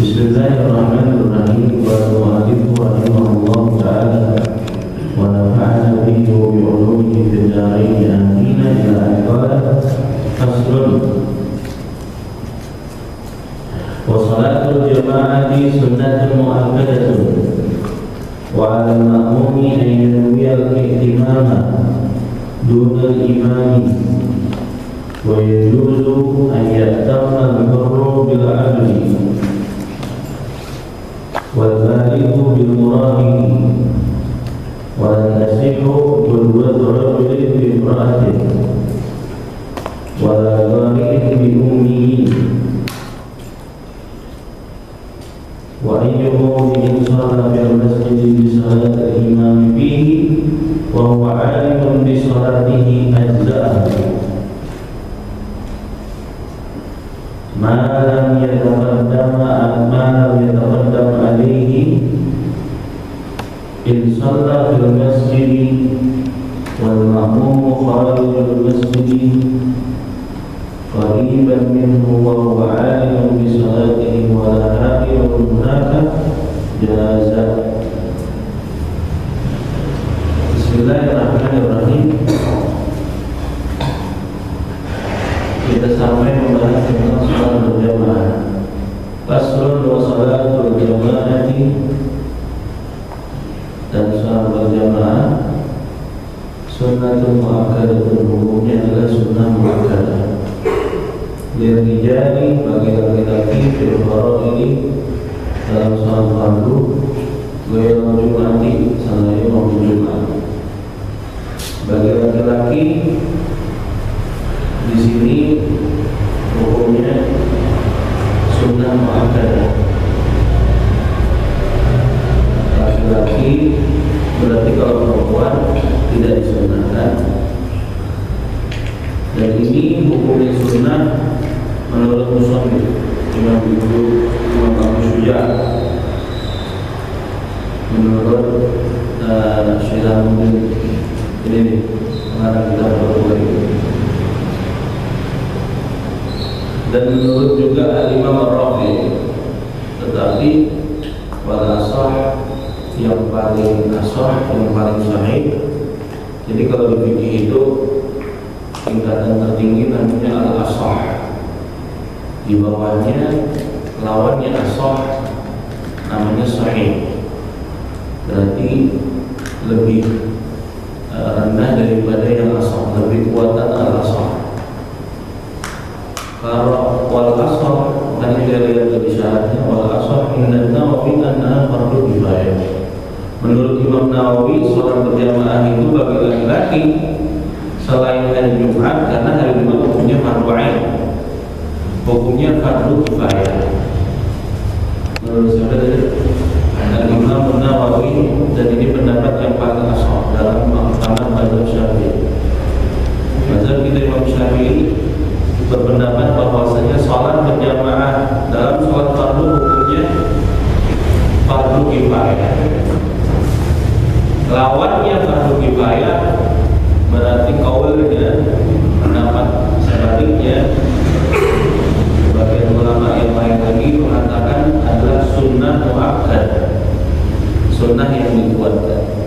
Bismillahirrahmanirrahim. Wa rahimahullah ta'ala wa nafa'ana bihi wa bi'ulumihi fid dharain amin ila akhir. Faslun. Wa salatul jama'ati sunnatun mu'akkadatun wa 'ala al-ma'mumi an yanwiya al-ihtimama duna al-imami wa yajuzu an ya'tamma al-hurru bil-'adli wal-balighu bil-murabihi wa nasihu qudwatu rajulin bi imra'atin wa la ghalib bi ummihi wa ayyuhu min salati al-masjid bi salati al-imam fihi wa huwa 'alimun bi salatihi ajza'ahu ma lam yataqaddam alayhi in shalla fil masjid wal ma'mum kharij al masjid qariban minhu wa huwa 'alimun bi salatihi wa la ha'ilun hunaka jaza. Bismillahirrahmanirrahim. Kita sampai membahas tentang salat berjamaah. Faslun wa salatul jama'ati, dan salat berjamaah sunnatul mu'akkadatun, hukumnya adalah sunnah mu'akkadah. Lirijali, bagi laki-laki, fil faraidi, dalam salat fardu, ghairu jum'ati, selain waktu Jumat. Bagi laki-laki di sini hukumnya sunnah mu'akkadah. Laki-laki berarti kalau perempuan tidak disunnahkan. Dan ini hukumnya sunnah menurut musannif Imam Abu Syuja, menurut Syiramuddin ini nih pengarang kitab Al-Bukhari, dan menurut juga Al-Imam Ar-Rafi. Tetapi wal ashah, yang paling ashah, yang paling sahih. Jadi kalau di fikih itu tingkatan tertinggi namanya al-ashah, di bawahnya lawannya ashah namanya sahih. Berarti lebih rendah daripada yang ashah, lebih kuatan al-ashah. Kalau wal ashar, tadi kita lihat dari syaratnya, wal ashar inna Nawawi annaha fardu kifayah. Menurut Imam Nawawi, sholat berjamaah itu bagi laki-laki selain hari Jumat, karena hari Jumat hukumnya fardu ain, hukumnya fardu kifayah. Menurut saya Imam Nawawi, dan ini pendapat yang paling ashar dalam mazhab Syafi'i. Mazhab kita Imam Syafi'i berpendapat bahwasanya sholat berjamaah dalam sholat fardu hukumnya fardu kifayah. Lawannya fardu kifayah berarti kaulnya pendapat sebaliknya. Sebagian ulama yang lain lagi mengatakan adalah sunnah mu'akkadah, sunnah yang dikuatkan.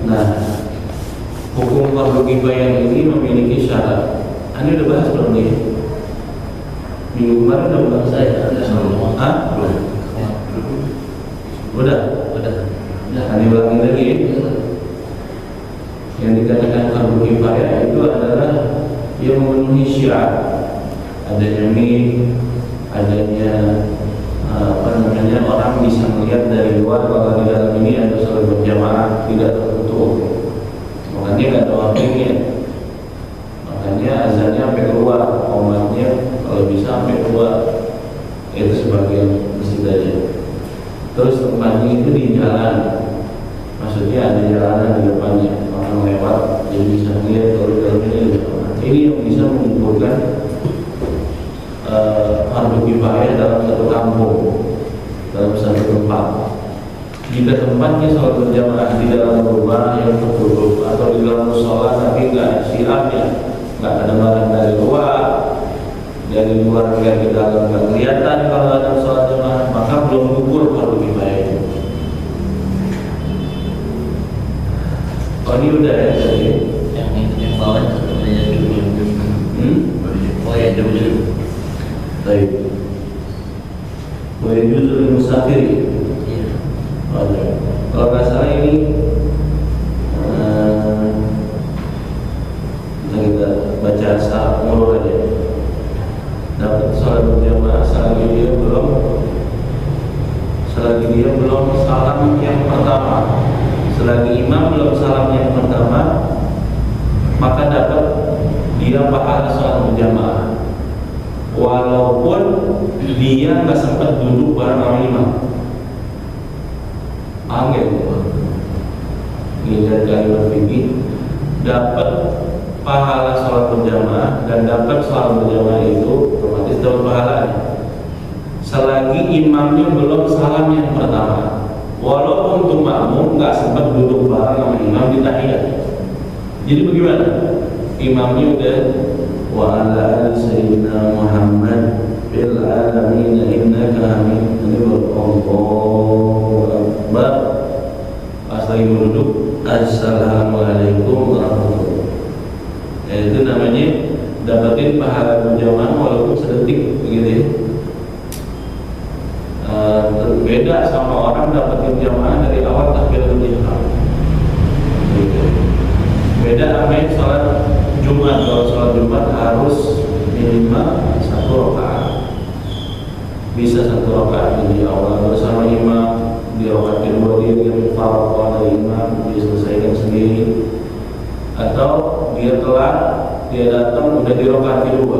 Nah, hukum fardu kifayah ini memiliki syarat. Ini udah bahas belum nih? Minggu kemarin udah bahas saya. Hah? Udah. Ini ulangi lagi. Yang dikatakan fardu kifayah itu adalah yang memenuhi syarat. Adanya adanya orang bisa melihat dari luar bahwa di dalam ini ada salat berjamaah tidak tertutup. Makanya nggak ada waktunya, makanya azannya sampai keluar, komatnya kalau bisa sampai keluar, itu sebagian masjid aja. Terus tempatnya itu di jalan, maksudnya ada jalanan di depannya, orang lewat jadi bisa melihat kalau dalamnya di depan. Ini yang bisa mengumpulkan fardu kifayah dalam satu kampung, dalam satu tempat. Jika tempatnya sholat berjamaah di dalam rumah yang tertutup atau di dalam musola tapi nggak siapnya, nggak ada barang dari luar, dari luar lihat ke dalam nggak kelihatan kalau ada sholat jamaah, maka belum gugur fardu kifayah itu. Oh ini udah ya tadi. Yang bawah sebenarnya dulu. Oh ya dulu. Baik. Boleh juzul musafir. Iya. Kalau nggak salah ini kita baca saat mulu aja. Dapat sholat berjamaah selagi dia belum salam yang pertama, selagi imam belum salam yang pertama, maka dapat dia pahala sholat berjamaah walaupun dia nggak sempat duduk bareng sama imam. Angin ini dari kalimat fikih, dapat pahala sholat berjamaah dan dapat sholat berjamaah itu otomatis dapat pahalanya selagi imamnya belum salam yang pertama, walaupun untuk makmum nggak sempat duduk bareng sama imam di tahiyat. Jadi bagaimana? Imamnya udah wa ala ali sayyidina Muhammad bil alamin innaka hamidun Allahu akbar, pas lagi duduk assalamualaikum warahmatullahi wabarakatuh. Itu namanya dapatin pahala berjamaah walaupun sedetik begitu ya. Beda sama orang dapatin jamaah dari awal takbiratul ihram. Beda sama yang sholat Jumat. Kalau sholat Jumat harus minimal 1 rakaat. Bisa 1 rakaat di awal bersama imam, di rakaat kedua dia yang farqah dari imam diselesaikan sendiri, atau dia telat, dia datang udah di rakaat kedua,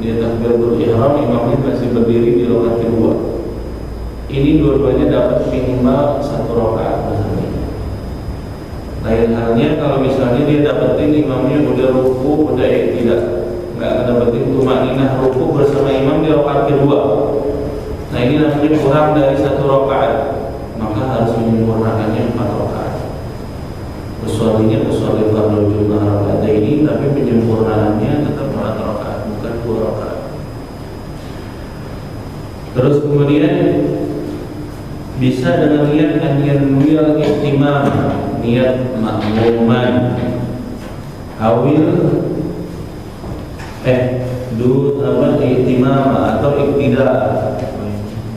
dia takbiratul ihram, imamnya masih berdiri di rakaat kedua. Ini dua-duanya dapat minimal 1 rakaat misalnya. Lain halnya kalau misalnya dia dapetin imamnya udah ruku, udah tidak, nggak dapetin tumaninah ruku bersama imam di rakaat kedua. Nah ini namanya kurang dari 1 rakaat, maka harus menyempurnakannya 4 rakaat. Usulinya usul fardhu jumaah rakaat ini, tapi penyempurnaannya tetap 4 rakaat, bukan 2 rakaat. Terus kemudian bisa dengan niat an-niyal ihtimam, niat makmuman, awil ihtimam atau iktida.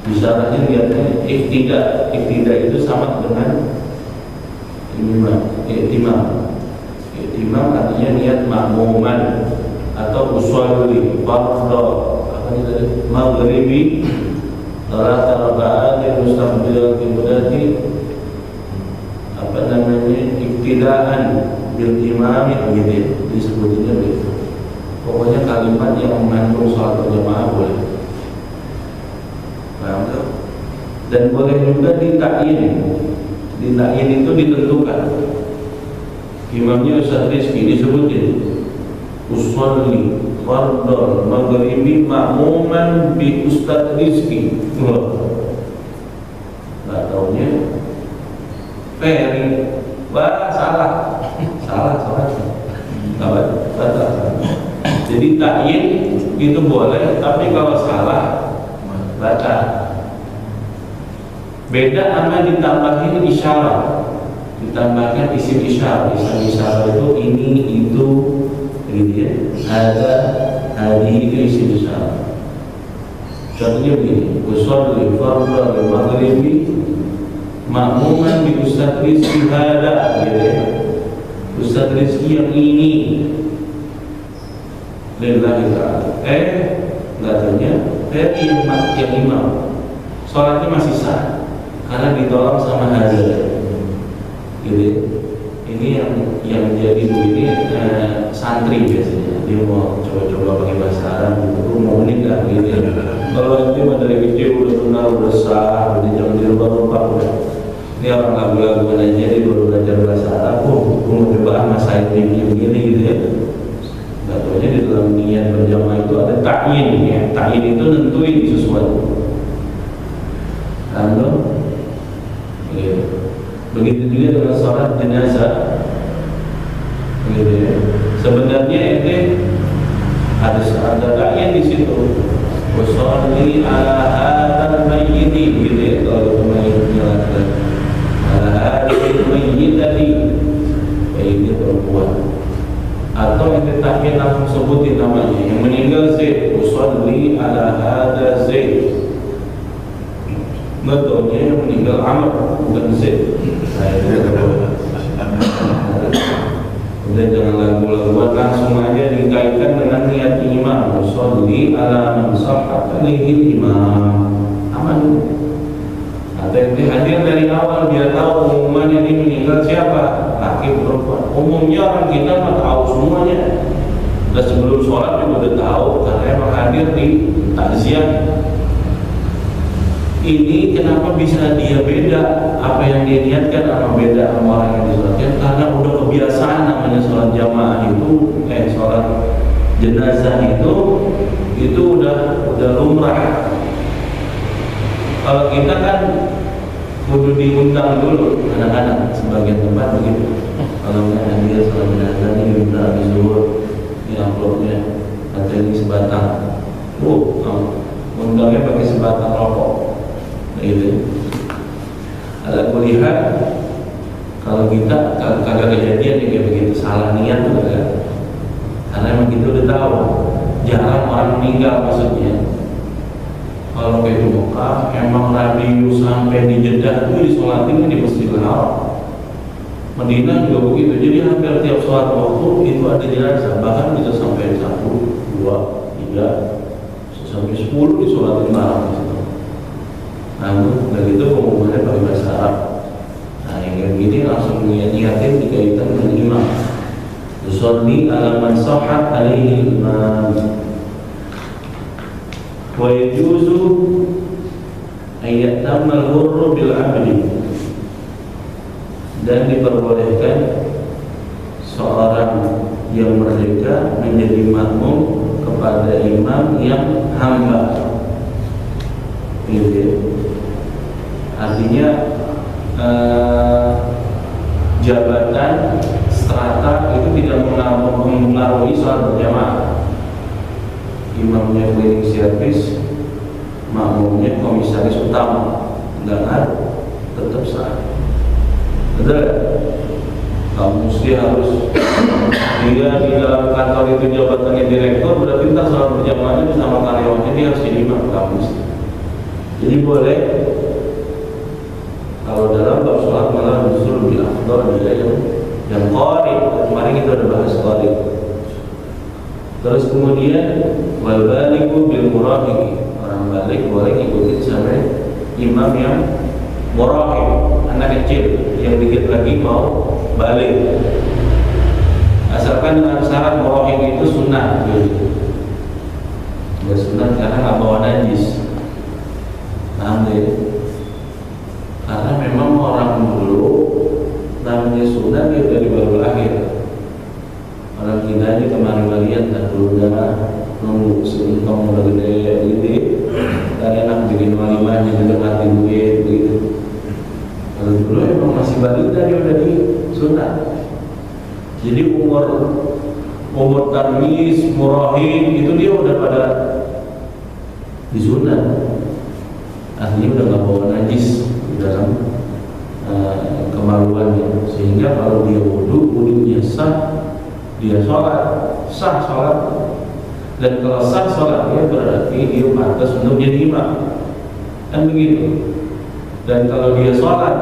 Bicaranya niatnya iktida. Iktida itu sama dengan ihtimam. Ihtimam artinya niat makmuman atau usolli fardhu apa ini tadi maghribi salat rakaat yang mustaqbil qiblati, apa namanya, iktidaan bil imam gitu disebutnya begitu. Pokoknya kalimat yang mengandung sholat berjamaah boleh. Paham tak? Dan boleh juga ditakyin. Ditakyin itu ditentukan. Imamnya Ustaz Rizki disebutin usolli fardhu maghribi makmuman bi Ustaz Rizki. Nggak taunya Ferry, wah salah batal. Jadi takyin itu boleh, tapi kalau salah batal. Beda sama ditambahin isyarat, ditambahkan isim isyarat. Isim isyarat itu ini itu gitu ya. Ada hari itu isim isyarat. Contohnya begini, usolli fardhu maghribi makmuman bi Ustaz Rizki hada gitu ya. Ustaz Rizki yang ini lillahi ta'ala. Nggak tanya yang imam sholatnya masih sah karena ditolong sama hada gitu ya. Ini yang jadi begini santri biasanya dia mau coba-coba pakai bahasa Arab gitu, mau menikah gitu ya. Kalau itu mah dari kecil udah kenal, udah sah, udah jangan dirubah-rubah udah. Ini orang lagu-laguan aja dia baru belajar bahasa Arab, gue mau coba masain begini gitu ya. Gak taunya di dalam niat berjamaah itu ada ta'yin ya. Ta'yin itu nentuin sesuatu. Lalu gitu. Begitu juga dengan sholat jenazah gitu ya. Sebenarnya itu ada ayat di situ. Washolli ala hadzal mayyiti gitu ya, kalau mayyitnya laki-laki. Ala hadzal mayyitati, ini perempuan. Atau yang tahiyat langsung sebutin namanya, yang meninggal Zaid, washolli ala hadzal Zaid. Betulnya yang meninggal Amr bukan Zaid. Udah jangan lagu-laguan, langsung aja dikaitkan dengan niat imam. Sholli ala man sahhat alaihi imam. Aman. Atau yang hadir dari awal dia tahu umumannya ini meninggal siapa, laki perempuan. Umumnya orang kita mah tahu semuanya. Dan sebelum sholat juga udah tahu karena emang hadir di takziah. Ini kenapa bisa dia beda? Apa yang dia niatkan sama beda sama orang yang disolatkan? Karena udah kebiasaan namanya sholat jamaah itu, sholat jenazah itu udah lumrah. Kalau kita kan kudu diundang dulu anak-anak sebagian tempat begitu. Kalau nggak hadir sholat jenazah ini diminta habis zuhur, ini amplopnya atau ini sebatang. Undangnya pakai sebatang rokok. Itu ada kulihat kalau kita kagak kejadian kayak begitu, salah niat tuh kan, karena emang kita udah tahu jarang orang meninggal maksudnya. Kalau kayak di Mekah emang radius sampai di Jeddah itu disolatin di Masjidil Haram. Madinah juga begitu, jadi hampir tiap sholat waktu itu ada jenazah, bahkan bisa sampai 1, 2, 3 sampai 10 disolatin bareng. Namun dari itu pengumumannya pakai bahasa Arab. Nah yang kayak gini langsung niatin dikaitkan dengan imam. Sholli ala man sahhat alaihi imam. Wa yajuzu ayyatammal hurru bil abdi. Dan diperbolehkan seorang yang merdeka menjadi makmum kepada imam yang hamba. Gitu. Artinya jabatan strata itu tidak mengaruhi sholat berjamaah. Imamnya cleaning service, makmumnya komisaris utama, enggak ngaruh, tetap sah. Betul? Kamu mesti harus dia di dalam kantor itu jabatannya direktur, berarti ntar sholat berjamaahnya bersama karyawannya dia harus jadi imam, kamu mesti. Jadi boleh. Kalau dalam bab sholat malah justru lebih afdal dia yang qari. Kemarin kita udah bahas qari. Terus kemudian wal balighu bil murahiq. Orang balik boleh ikutin sama imam yang murahiq, anak kecil yang dikit lagi mau balik. Asalkan dengan syarat murahiq itu sunnah gitu. Ya sunnah karena nggak bawa najis. Karena memang orang dulu namanya sunnah dia dari baru lahir. Orang kita ini kemarin lihat dan dulu nunggu seuntong udah gede dan enak bikin walimahnya juga mati duit begitu. Kalau dulu emang masih balita dia udah di sunnah. Jadi umur tamis, murahim itu dia udah pada di sunnah. Artinya udah gak bawa najis di dalam kemaluannya, sehingga kalau dia wudunya sah, dia sah sholat, dan kalau sah sholatnya berarti dia pantas untuk jadi imam, kan begitu. Dan kalau dia sholat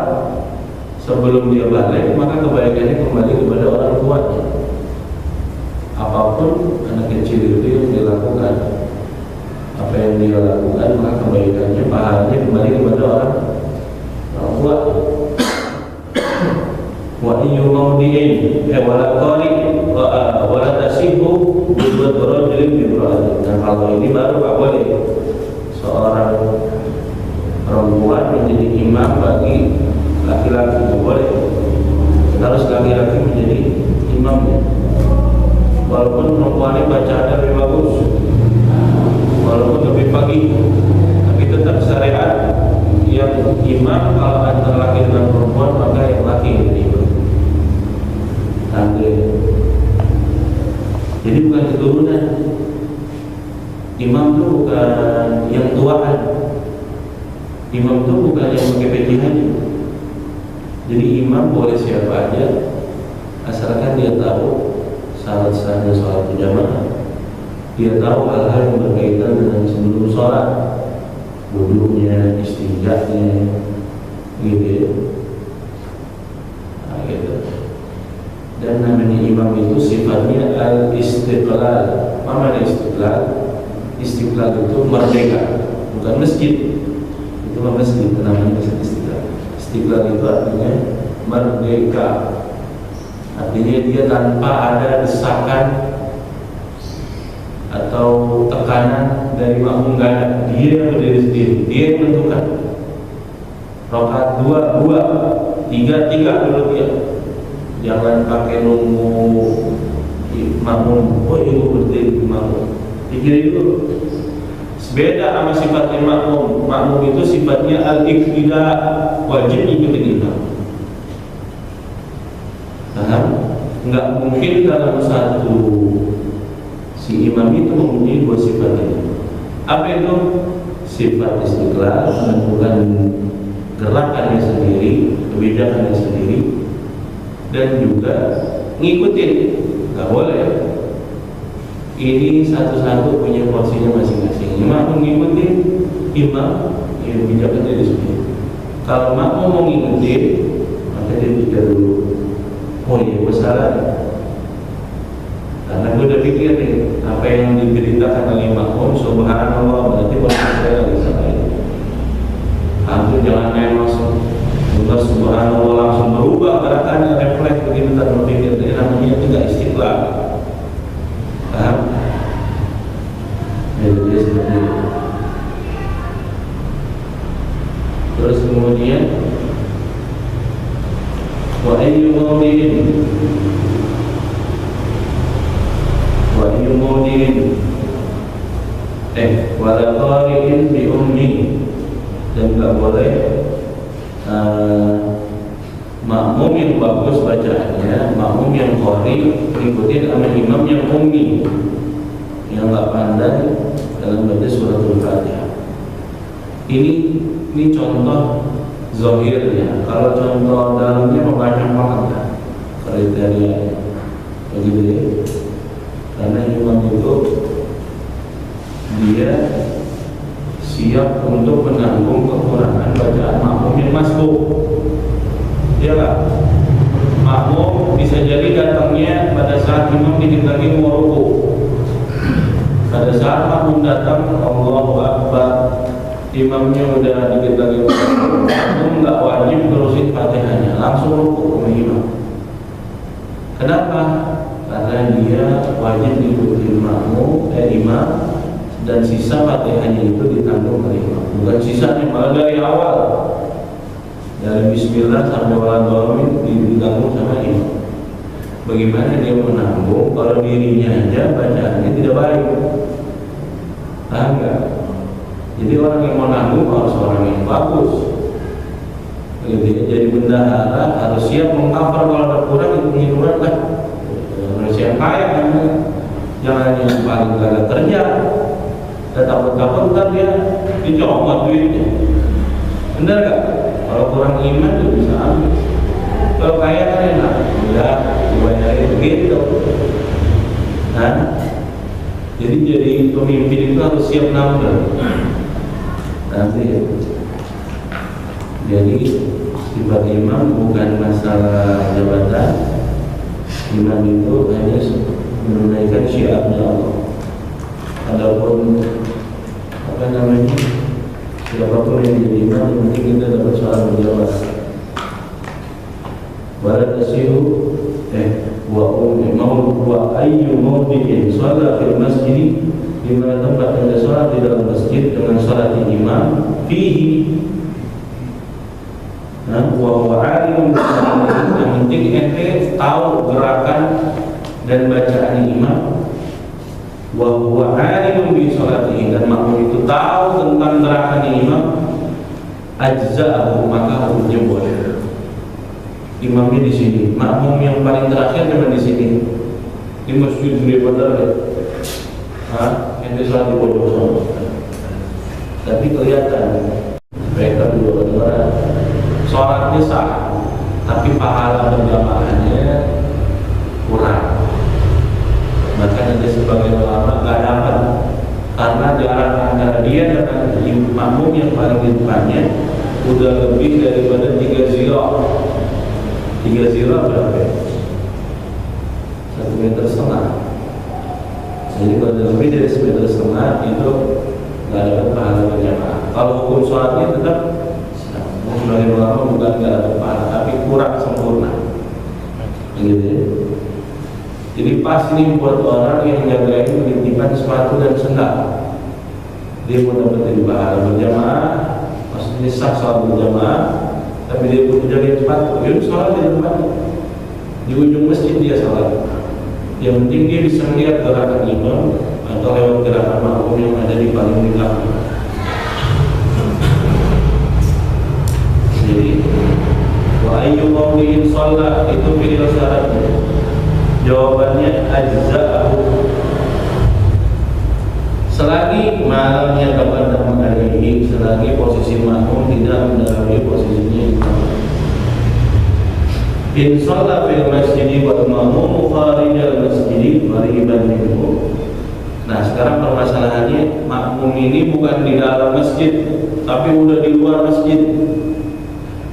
sebelum dia balik, maka kebaikannya kembali kepada orang tuanya. Apapun anak kecil itu yang dilakukan, apa yang dia lakukan, maka kebaikannya, pahalanya kembali kepada orang tua. Wa iyu maudiin wala qari wala tasihu buat rajulin bi imra'atin. Dan kalau ini baru tak boleh seorang perempuan menjadi imam bagi laki-laki, tidak boleh. Harus laki-laki menjadi imamnya. Walaupun perempuannya bacaan lebih bagus, walaupun lebih pagi, tapi tetap syariat yang imam kalau antara laki dengan perempuan maka yang laki yang imam. Jadi bukan keturunan, Imam itu bukan yang tuaan. Imam itu bukan yang pakai peci haji. Jadi imam boleh siapa aja, asalkan dia tahu syarat-syaratnya sholat berjamaah. Dia tahu hal-hal yang berkaitan dengan sebelum sholat, wudhunya, istinjanya, gitu ya. Nah, gitu. Dan namanya imam itu sifatnya al-istiqlal. Apa namanya istiqlal? Istiqlal itu merdeka, bukan masjid. Itu masjid, namanya masjid istiqlal. Istiqlal itu artinya merdeka. Artinya dia tanpa ada desakan atau tekanan dari makmum, enggak ada. Dia yang berdiri sendiri, dia yang menentukan. Rakaat 2, 3 dulu dia. Jangan pakai nunggu makmum. Oh, ibu berdiri makmum. Pikirin dulu. Beda sama sifatnya makmum. Makmum itu sifatnya al-iqtida, wajib ikutin imam. Paham? Enggak mungkin dalam satu si imam itu mempunyai dua sifat ini. Apa itu? Sifat istiqlal, menentukan gerakannya sendiri, kebijakannya sendiri, dan juga ngikutin. Enggak boleh. Ini satu-satu punya porsinya masing-masing. Imam mengikuti imam, ya bijakannya di sini. Kalau makmum mau ngikutin, maka dia pikir dulu. Oh iya, gue salah. Karena gue udah pikir nih, apa yang diberitakan oleh makmum, subhanallah, berarti posisi saya lagi salah. Antum jangan main langsung, udah subhanallah langsung berubah gerakannya, refleks begitu tak berpikir. Jadi namanya itu gak istiqlal. Paham? Jadi dia seperti itu. Terus kemudian wa ayyu mawdin wala qari'in bi ummi, dan tak boleh makmum yang bagus bacaannya, makmum yang qari ikutin sama imam yang ummi, yang tak pandai dalam baca suratul Fatihah. Ini contoh zahirnya. Kalau contoh dalamnya banyak banget kriteria begitu ya. Karena imam itu dia siap untuk menanggung kekurangan bacaan makmum yang masbuk. Iya lah. Makmum bisa jadi datangnya pada saat imam dikit lagi mau ruku. Pada saat makmum datang, Allahu Akbar, imamnya udah dikit lagi mau ruku. Makmum nggak wajib terusin Fatihahnya, langsung ruku sama imam. Kenapa? Karena dia wajib diikuti makmum, imam, dan sisa Fatihahnya itu ditanggung oleh imam. Bukan sisanya, malah dari awal, dari Bismillah sampai waladhdallin ditanggung sama imam. Bagaimana dia menanggung kalau dirinya aja bacaannya tidak baik? Paham nggak? Jadi orang yang mau nanggung harus orang yang bagus. Jadi bendahara harus siap mengcover kalau ada kurang, hitungan lah. Harus yang kaya kan, jangan yang paling gak ada kerja. Dan takut-takut ntar dia dicopot duitnya. Benar gak? Kalau kurang iman tuh bisa ambil. Kalau kaya kan enak, udah dibayarin begitu. Nah, jadi pemimpin itu harus siap nambah. Nanti ya. Jadi sifat imam bukan masalah jabatan. Imam itu hanya menunaikan syiarnya Allah. Adapun apa namanya, siapapun yang jadi imam, yang penting kita dapat sholat berjamaah. Wala tasihu wa ayyu mawdi'in sholat fil masjid, di mana tempat anda sholat di dalam masjid dengan sholat imam fihi. Wa alimun, yang penting ente tahu gerakan dan bacaan imam. Wa huwa alimun bi sholatihi, dan makmum itu tahu tentang gerakan imam. Ajza'ahu, maka hukumnya boleh. Imamnya di sini, makmum yang paling terakhir memang di sini. Di masjid Suri Badar ya. Yang sholat di pojok sana. Tapi kelihatan mereka dua orang sholatnya sah, tapi pahala berjamaahnya kurang. Maka ada sebagian ulama nggak dapat karena jarak antara dia dengan makmum yang paling di depannya udah lebih daripada 3 zira. 3 zira berapa? 1,5 meter. Jadi kalau lebih dari 1,5 meter itu nggak dapat pahala berjamaah. Kalau hukum sholatnya tetap sebagian ulama bukan nggak dapat pahala, tapi kurang sempurna. Begitu ya. Jadi pas ini buat orang yang jagain penitipan sepatu dan sendal, dia mau dapat dari pahala berjamaah, maksudnya sah sholat berjamaah, tapi dia butuh jagain sepatu, dia sholat di depan, di ujung masjid dia sholat. Yang penting dia bisa melihat gerakan imam atau lewat gerakan makmum yang ada di paling belakang. Jadi, wa ayyu qawliin sholat itu pilih syaratnya. Jawabannya ajza'ahu. Selagi malamnya kepada menghadiri, selagi posisi makmum tidak mendahului posisinya imam. In shalla fil masjid wal ma'mum kharijal masjid qariban minhu. Nah, sekarang permasalahannya makmum ini bukan di dalam masjid, tapi udah di luar masjid,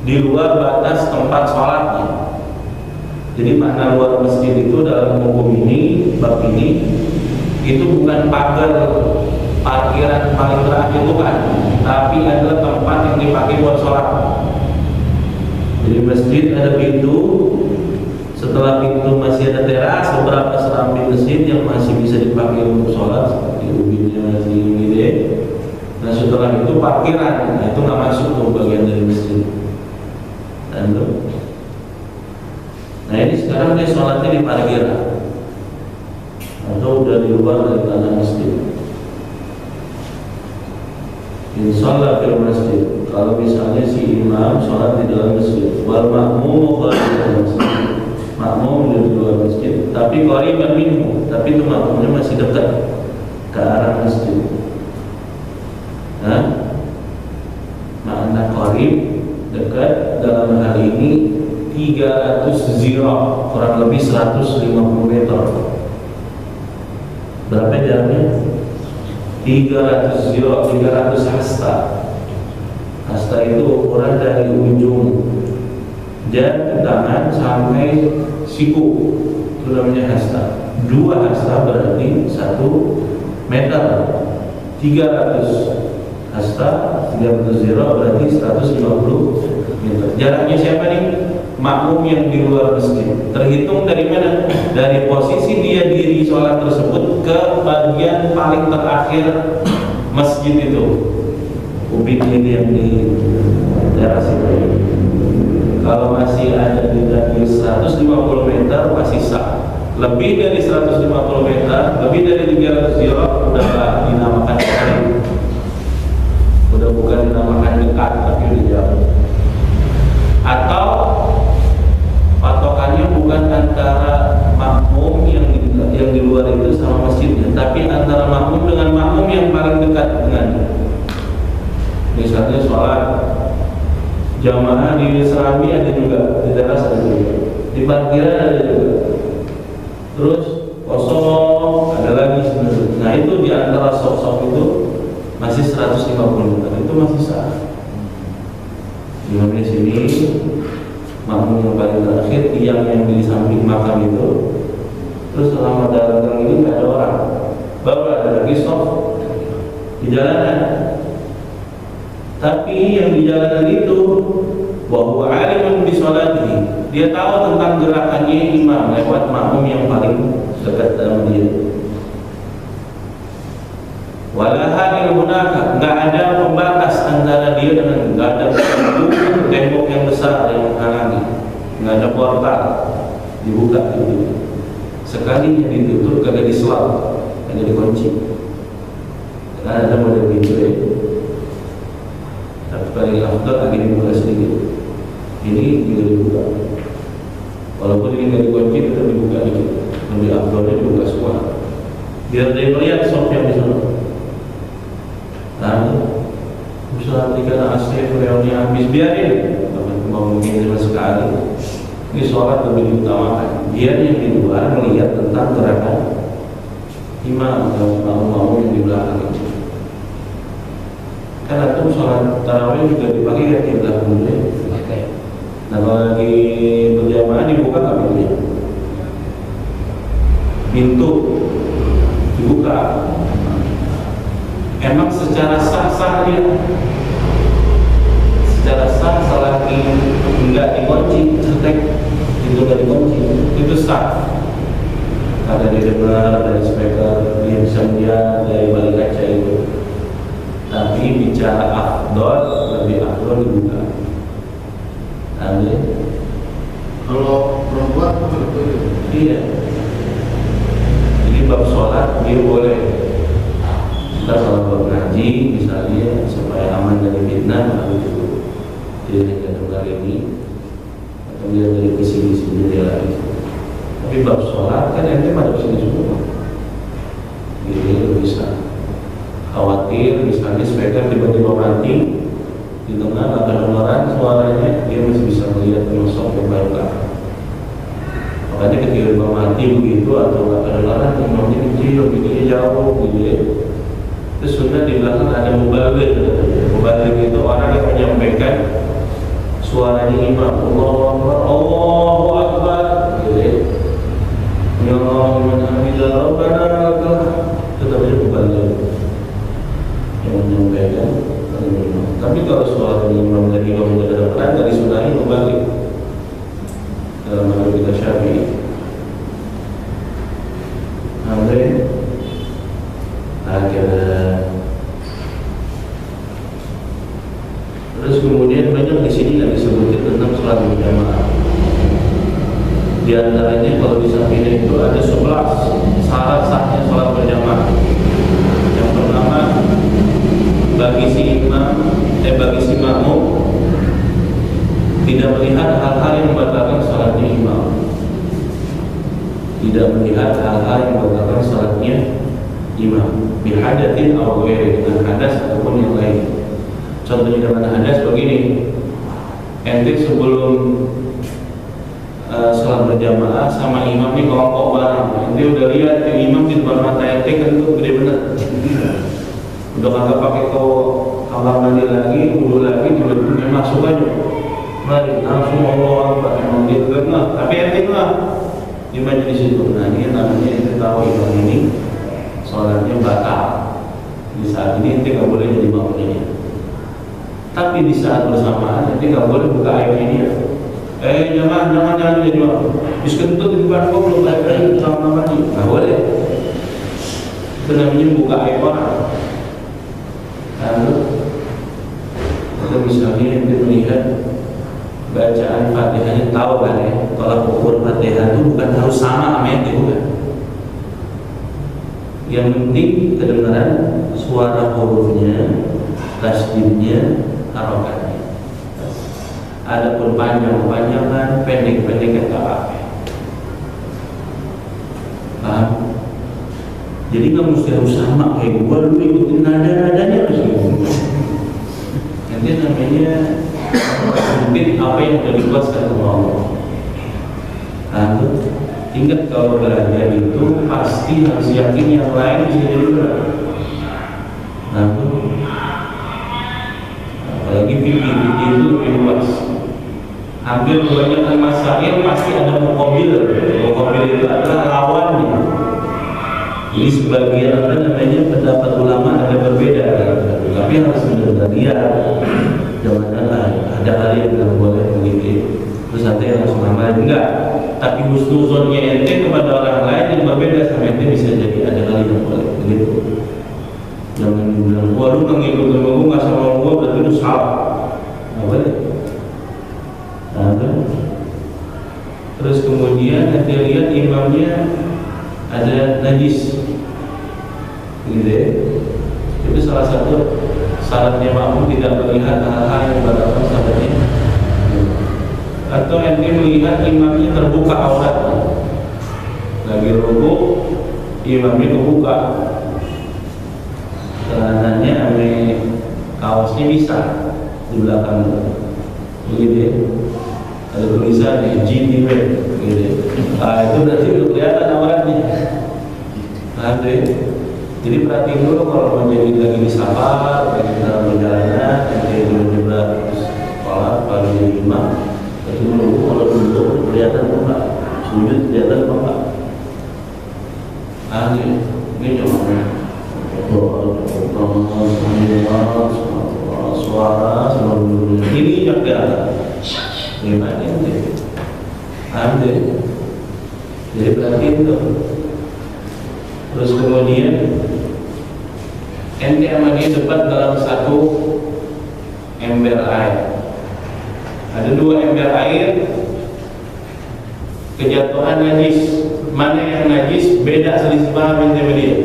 di luar batas tempat sholatnya. Jadi makna luar masjid itu dalam hukum ini, bab ini, itu bukan pagar parkiran paling terakhir, bukan, tapi adalah tempat yang dipakai buat sholat. Jadi masjid ada pintu, setelah pintu masih ada teras, beberapa serambi masjid yang masih bisa dipakai untuk sholat, seperti ubinnya si gede. Nah setelah itu parkiran, nah itu nggak masuk tuh bagian dari masjid. Dan itu. Nah ini sekarang dia sholatnya di parkiran atau udah di luar dari tanah masjid. Inshallah fil masjid. Kalau misalnya si imam sholat di dalam masjid, wal makmum kharijal masjid, makmum di luar masjid, tapi qariban minhu, tapi itu makmumnya masih dekat ke arah masjid. Nah, makna qarib dekat dalam hal ini 300 zira, kurang lebih 150 meter. Berapa jaraknya? 300 zira, 300 hasta. Hasta itu ukuran dari ujung jari tangan sampai siku, itu namanya hasta. 2 hasta berarti 1 meter. 300 hasta, 300 zira berarti 150 meter. Jaraknya siapa nih? Makmum yang di luar masjid. Terhitung dari mana? Dari posisi dia diri sholat tersebut ke bagian paling terakhir masjid itu. Ubin ini yang di teras itu. Kalau masih ada di 150 meter masih sah. Lebih dari 150 meter, lebih dari 300 zira udah dinamakan qarib. Udah bukan dinamakan dekat, tapi udah jauh. Atau patokannya bukan antara makmum yang di luar itu sama masjidnya, tapi antara makmum dengan makmum yang paling dekat dengannya. Misalnya sholat jamaah di serambi ada juga, di teras ada juga, di parkiran ada juga, terus kosong ada lagi sebenarnya. Nah itu di antara sok-sok itu masih 150 meter, itu masih sah. Di sini makmum yang paling terakhir, tiang yang di samping makam itu, terus selama dalam ini nggak ada orang, baru ada lagi stop di jalanan. Tapi yang di jalanan itu bahwa alimun bi sholatihi, dia tahu tentang gerakannya imam lewat makmum yang paling dekat dalam dia. Walaha ilmunaka, nggak ada pembatas antara dia dengan, nggak ada tembok yang besar yang menghalangi, nggak ada portal dibuka gitu. Sekali yang ditutup kagak diselap, kagak dikunci. Karena ada model pintu ya. Tapi paling afdal lagi dibuka sedikit. Ini juga dibuka. Walaupun ini nggak dikunci tetap dibuka dikit. Lebih afdalnya dibuka semua. biar dia melihat soft yang di sana. Nah, misalnya ketika asif reuni habis biarin, mau mungkin cuma sekali. Ini sholat lebih diutamakan. Biar yang di luar melihat tentang gerakan imam atau mau yang di belakang. Karena itu sholat tarawih juga dipakai ya di belakang dulu. Nah kalau lagi berjamaah dibuka nggak pintunya? Pintu dibuka. Emang secara sah dia, secara sah selagi enggak dikunci, cetek itu enggak dikunci, itu sah. Karena dia dengar dari speaker, dia bisa melihat dari balik kaca itu. Tapi bicara afdol, lebih afdol dibuka. Kalau perempuan iya. Jadi bab sholat dia boleh. Kita kalau bab ngaji misalnya supaya aman dari fitnah, harus itu dia dengar ini atau dia dari visi-visi dia lagi. Tapi bab sholat kan ente pada sini semua. Jadi bisa khawatir misalnya speaker tiba-tiba mati di tengah nggak kedengaran suaranya, dia masih bisa melihat sosok yang baik lah. Makanya ketika mati begitu atau nggak kedengaran, imamnya kecil, bikinnya jauh gitu ya. Terus sudah di belakang ada mubaligh. Mubaligh itu orang yang menyampaikan suaranya imam, Allahu Akbar, Allahu Akbar gitu ya. Ya Allah, man hamidah Rabbana lakal. Itu namanya mubaligh yang menyampaikan. Tapi kalau suara imam dari imam tidak ada peran, dari sunai kembali dalam madhab kita Syafi'i. Amin. Akhirnya. Terus kemudian banyak di sini yang disebutkan tentang sholat berjamaah. Di antaranya kalau di sampingnya itu ada 11 syarat sahnya sholat berjamaah. Yang pertama, bagi si makmum tidak melihat hal-hal yang membatalkan salatnya imam. Tidak melihat hal-hal yang membatalkan salatnya imam. Bihadatin aw ghairi, dengan hadas ataupun yang lain. Contohnya dengan hadas begini. Ente sebelum salat berjamaah sama imam ini kelompok bareng. Ente udah lihat imam di depan mata ente kan itu gede bener. Udah kagak pakai kamar mandi lagi, wudhu lagi, tiba-tiba masuk aja. Mari langsung Allah Akbar, memang dia enggak, tapi ente enggak di majelis itu. Nah ini namanya ente tahu imam ini sholatnya batal. Di saat ini ente nggak boleh jadi makmumnya. Tapi di saat bersamaan ente nggak boleh buka aibnya dia. Jangan jadi makmum. Bis kentut di depan kau belum ada sama mandi, nggak boleh. Itu namanya buka aib orang. Lalu atau misalnya ente melihat bacaan Fatihahnya, tahu kan ya, tolak ukur Fatihah itu bukan harus sama ente, bukan. Yang penting kedengaran suara hurufnya, tasdidnya, harokatnya. Adapun panjang-panjangan, pendek-pendek tak apa. Paham? Jadi nggak mesti harus sama kayak gua, lu ikutin nada-nadanya harus gitu. Nanti namanya mungkin apa yang sudah dikuaskan sama Allah. Lalu ingat kalau belajar itu pasti harus yakin yang lain bisa jadi benar. Lalu apalagi fikih itu lebih luas. Hampir kebanyakan masail pasti ada muqabil. Muqabil itu adalah lawannya. Jadi sebagian pendapat ulama ada berbeda, tapi harus benar-benar lihat. Jangan ada hal yang tidak boleh begitu. Terus nanti langsung amalin, enggak. Tapi husnuzonnya ente kepada orang lain yang berbeda sama ente bisa jadi ada hal yang boleh begitu. Jangan bilang, wah lu ngikutin gua nggak sama gua berarti lu salah. Nggak boleh. Terus kemudian nanti lihat imamnya ada najis, gitu ya. Itu salah satu syaratnya makmum, tidak melihat hal-hal yang membatalkan salatnya. Atau ente melihat imamnya terbuka auratnya, lagi rukuk imamnya kebuka, celananya ame kaosnya bisa di belakang, begitu ya. Ada tulisan di GTW, gitu. Nah, itu berarti udah kelihatan awalnya. Nah, jadi perhatiin dulu kalau mau jadi lagi di safar, lagi dalam perjalanan, nanti dulu terus sholat, baru jadi imam. Itu dulu kalau dulu kelihatan apa enggak, sujud kelihatan apa enggak. Nah, ini cuma suara ini yang kelihatan. Gimana ini? Ambil. Jadi perhatiin tuh. Terus kemudian ente sama dia debat dalam satu ember air. Ada 2 ember air, kejatuhan najis. Mana yang najis? Beda selisih paham ente sama dia.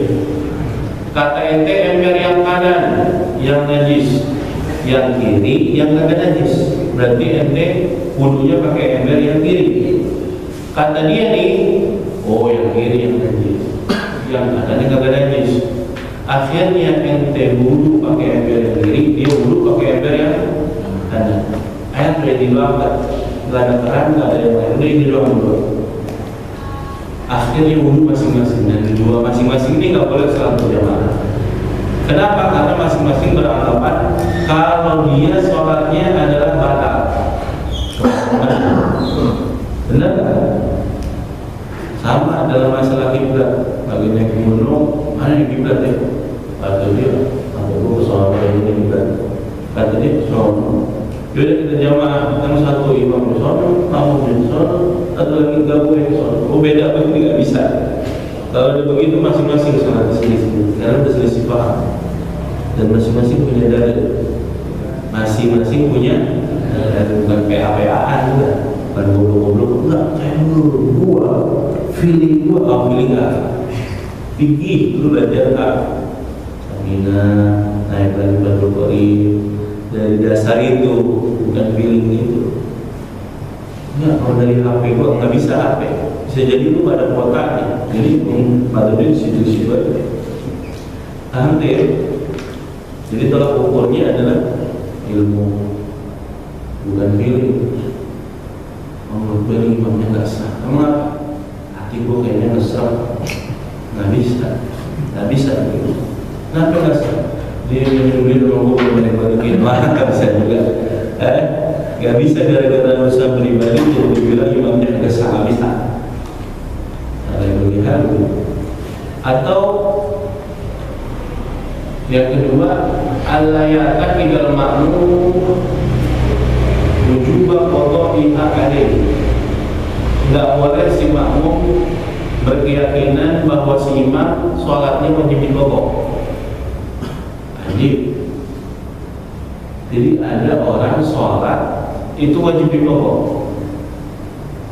Kata ente ember yang kanan yang najis, yang kiri yang kagak najis. Berarti ente wudunya pakai ember yang kiri. Kata dia nih, oh yang kiri yang najis, yang kanan yang kagak najis. Akhirnya ente wudu pakai ember yang kiri, dia wudu pakai ember yang kanan. Air sudah diluapkan, nggak ada keran, nggak ada yang lain, udah ini doang dulu. Akhirnya wudu masing-masing, dan dua masing-masing ini nggak boleh salat berjamaah. Kenapa? Karena masing-masing beranggapan kalau dia sholatnya adalah batal. Benar kan? Sama dalam masalah kiblat. Bagi naik gunung, mana yang kiblat ya? Kata dia, aku ke sholat ini kiblat. Kata dia, sholat. Yaudah kita jamaah, kan satu imam di sholat, kamu di sholat, satu lagi gabung di sholat. Oh beda begitu nggak bisa. Kalau ada begitu masing-masing sholat di sini, karena udah selisih paham. Dan masing-masing punya dalil, masing-masing punya bukan PA-PA-an juga, bukan goblok-goblok, enggak, kayak gua, feeling gua, feeling enggak, pikir lu belajar enggak, Samina, naik lagi batu kori, dari dasar itu, bukan feeling itu. Enggak, kalau dari HP gua nggak bisa HP, bisa jadi lu gak ada kuotanya, jadi patutnya di situ-situ aja. Hampir. Jadi tolak ukurnya adalah ilmu, bukan feeling. Menurut gue imamnya nggak sah. Emang apa? Hati gue kayaknya ngesel. Nggak bisa gitu. Kenapa nggak sah? Dia nyuruhin sama gue balik-balikin, malah nggak bisa juga. Nggak bisa gara-gara urusan pribadi jadi dibilang imamnya nggak sah, nggak bisa. Ada yang melihat. Atau yang kedua, alayatan idal ma'mum wujubah qada'iha alaih. Enggak boleh si makmum berkeyakinan bahwa si imam sholatnya wajib diqadha. Jadi ada orang sholat itu wajib diqadha.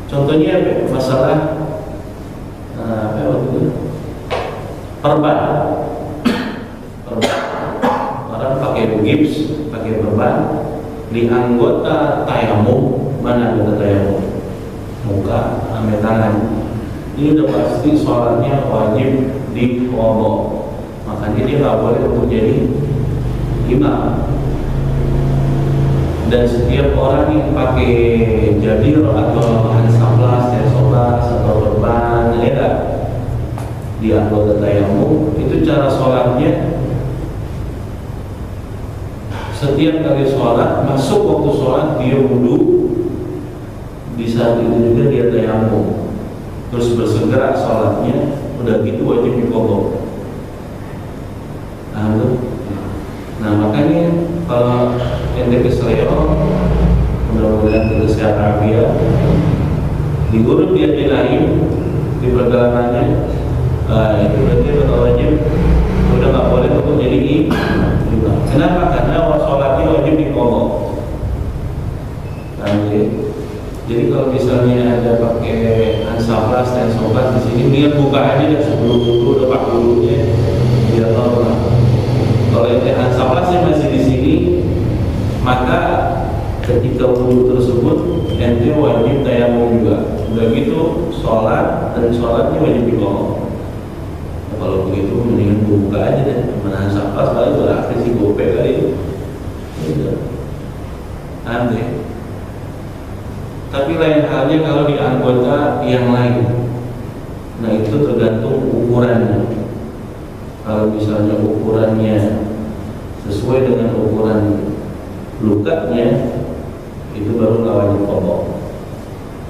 Contohnya masalah apa waktu itu? Perban. Orang pakai gips, pakai perban di anggota tayamum. Mana anggota tayamum? Muka, ambil tangan. Ini udah pasti sholatnya wajib diqadha. Makanya dia nggak boleh untuk jadi imam. Dan setiap orang yang pakai jabir atau hansaplas, tersoplas atau perban, ya di anggota tayamum itu cara sholatnya. Setiap kali sholat, masuk waktu sholat dia wudu, di saat itu juga dia tayamum, terus bersegera sholatnya, udah gitu wajib diqadha. Nah makanya kalau ente keseleo, mudah-mudahan kita sehat afiat, diurut dia dilain di perjalanannya, itu berarti betul wajib, udah nggak boleh untuk jadi imam. Kenapa? Karena sholatnya wajib diqadha. Jadi kalau misalnya ada pakai hansaplas dan sobat di sini, dia buka aja deh sebelum itu udah pak wudunya, dia tahu lah. Kalau ente hansaplasnya masih di sini, maka ketika wudu tersebut ente wajib tayamum juga. Udah gitu sholat dan sholatnya wajib diqadha. Kalau begitu mendingan gue buka aja deh, menahan sampah sekali berakhir si gopek kali itu. Gitu. Aneh. Tapi lain halnya kalau di anggota yang lain. Nah itu tergantung ukurannya. Kalau misalnya ukurannya sesuai dengan ukuran lukanya, itu baru nggak wajib qadha.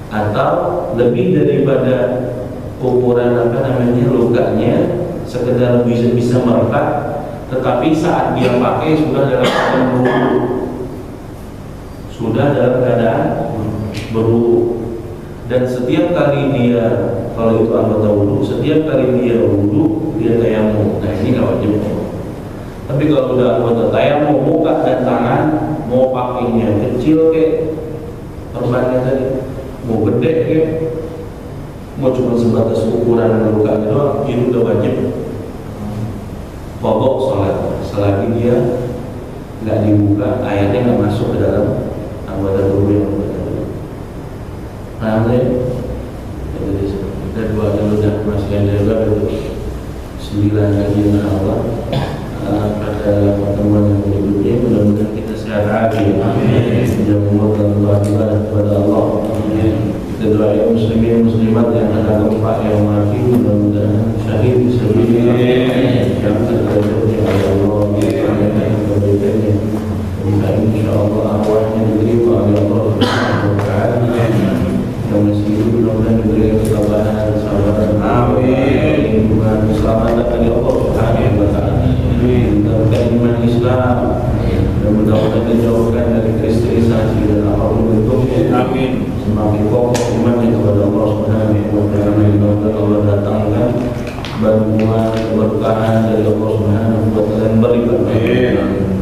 Atau lebih daripada ukuran lukanya, sekedar bisa merekat, tetapi saat dia pakai sudah dalam keadaan berwudu, dan setiap kali dia, kalau itu anggota wudu, setiap kali dia wudu dia tayamum. Nah ini nggak wajib. Tapi kalau udah anggota tayamum, muka dan tangan, mau pakainya kecil kek perbannya tadi, mau gede kek, mau cuma sebatas ukuran lukanya doang, itu udah wajib pokok sholat selagi dia nggak dibuka, airnya nggak masuk ke dalam anggota tubuh yang berbeda. Paham ya? Jadi kita dua udah masih ada juga itu 9 kajian Allah. Pada pertemuan yang berikutnya mudah-mudahan kita sehat lagi. Yang memohon ibadah kepada Allah. Kita doakan muslimin muslimat yang ada gempa yang mati, mudah-mudahan syahid sabilillah. Yang terjadi Allah yang kebaikannya. Insyaallah arwahnya diterima oleh Allah Subhanahu wa taala. Yang masih hidup mudah-mudahan diberi ketabahan, kesabaran, amin. Keselamatan dari Allah Subhanahu wa taala. Mudah-mudahan iman Islam dan mudah-mudahan dijauhkan dari kristenisasi dan apapun bentuknya. Amin. Semakin kokoh imannya kepada Allah Subhanahu wa taala. Mudah-mudahan Allah datangkan bantuan keberkahan dari Allah Subhanahu wa taala yang berlipat.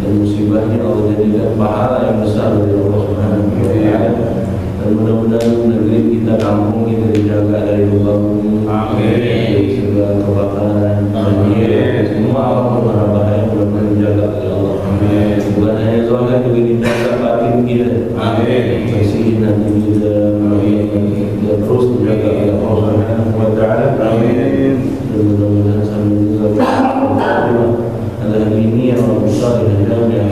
Dan musibahnya Allah jadikan pahala yang besar dari Allah Subhanahu wa taala. Dan mudah-mudahan negeri kita, kampung kita dijaga dari lubang bumi, dari segala kebakaran, banjir, semua apapun mara bahaya mudah-mudahan dijaga oleh Allah. Amin. Bukan hanya zahir juga dijaga batin kita. Amin. Bersihin hati kita, kita terus dijaga oleh Allah Subhanahu wa taala. Amin. Dan mudah-mudahan sambil juga ala ini yang besar dan jamiah